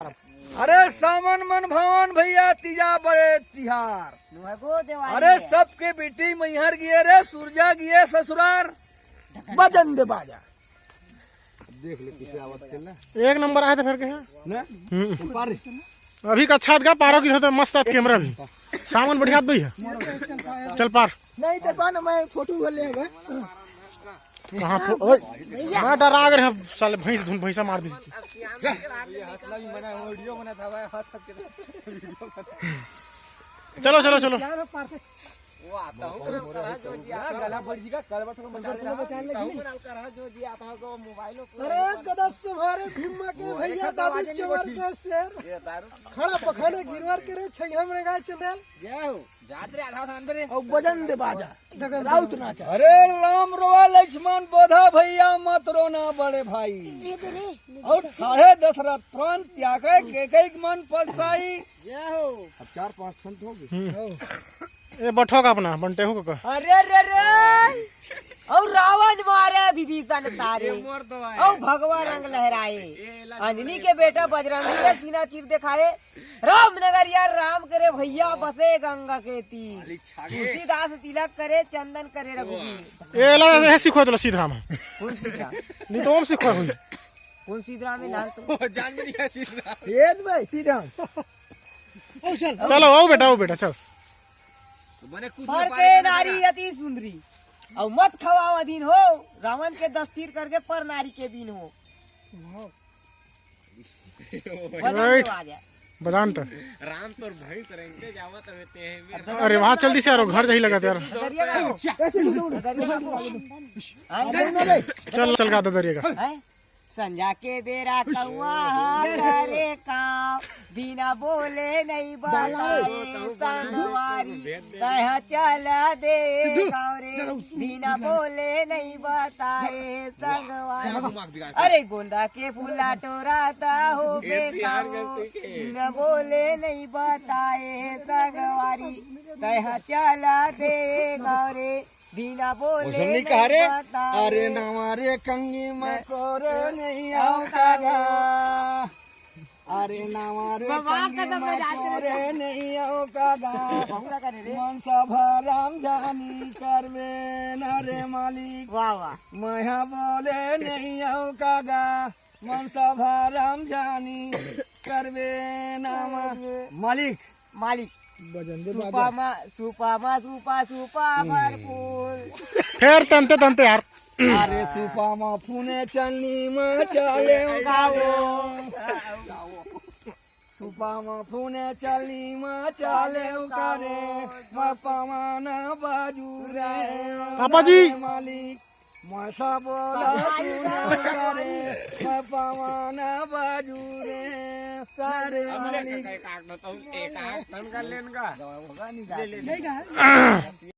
अरे सावन मन भवन भैया तीजा बड़े तिहार। अरे सबके बेटी मैहर गिए रे सूरजा गिए ससुरार बजन दे बाजा। देख ले किसे आवत चलना एक नंबर आया था फिर के ना पार अभी का अच्छा पारो की तो मस्त कैमरा भी सामान बढ़िया भी है। चल पार नहीं देखो ना मैं फोटो लेगा कहाँ मैं डरा गए साले भैंस धुन भैंसा मार दी। चलो चलो चलो अरे गदस से भरे भीमा के भैया दादू चवर के शेर खड़ा पखड़े गिरवर करे छैया में गाय चंदेल जात रे आधा अंदर और बजन दे बाजा राउत नाचा। अरे राम रोआ लक्ष्मण बोधा भैया मत रोना बड़े भाई और ठाड़े दशरथ प्राण त्यागे के मन पसाई अब 4-5 ठन हो गए। ये बठो का अपना बंटे हो का अरे रे रे और रावण मारे विभीषण तारे और भगवा रंग लहराए अंजनी के बेटा बजरंगी के सीना चीर दिखाए रामनगर यार राम करे भैया बसे गंगा के तीर तुलसीदास तिलक करे चंदन करे रघुवीर। ये लगा है सिखो तो सीधा में कौन सीधा नहीं तो हम सिखो हुई कौन सीधा में नाम तो जान लिया सीधा ये भाई सीधा चलो आओ बेटा चल हर के नारी अति सुंदरी और मत खवाओ अधीन हो रावण के 10 तीर करके पर नारी के बीन हो। बजान तो राम तो भाई करेंगे जावत रहते हैं। अरे वहाँ जल्दी से यार घर जाही लगा यार चल चल का दरिएगा संजा के बेरा कौआ करे काम बिना बोले नहीं बताए संगवारी तह चल दे गौरे बिना बोले नहीं बताए संगवारी। अरे गोंदा के फूला टोराता हो बिना बोले नहीं बताए संगवारी तह चल दे गौरे बिना बोले नहीं बताए। अरे नवारे कंगी मकोरे नहीं आओगा अरे नवारे कंगी मकोरे नहीं आओगा मन सभा राम जानी करवे नरे मालिक वाह वाह महा बोले नहीं आओगा मन सभा राम जानी करवे नाम मालिक मालिक सुपा भरपूर फिर तंते यार अरे सुपा फूने चलनी में चले गावो सुपा फूने चलनी में चले करे पवाना बाजू रे पापा जी मालिक मसा बोला करे पवाना बाजू रे सारे मालिक एक आठ कर लेने का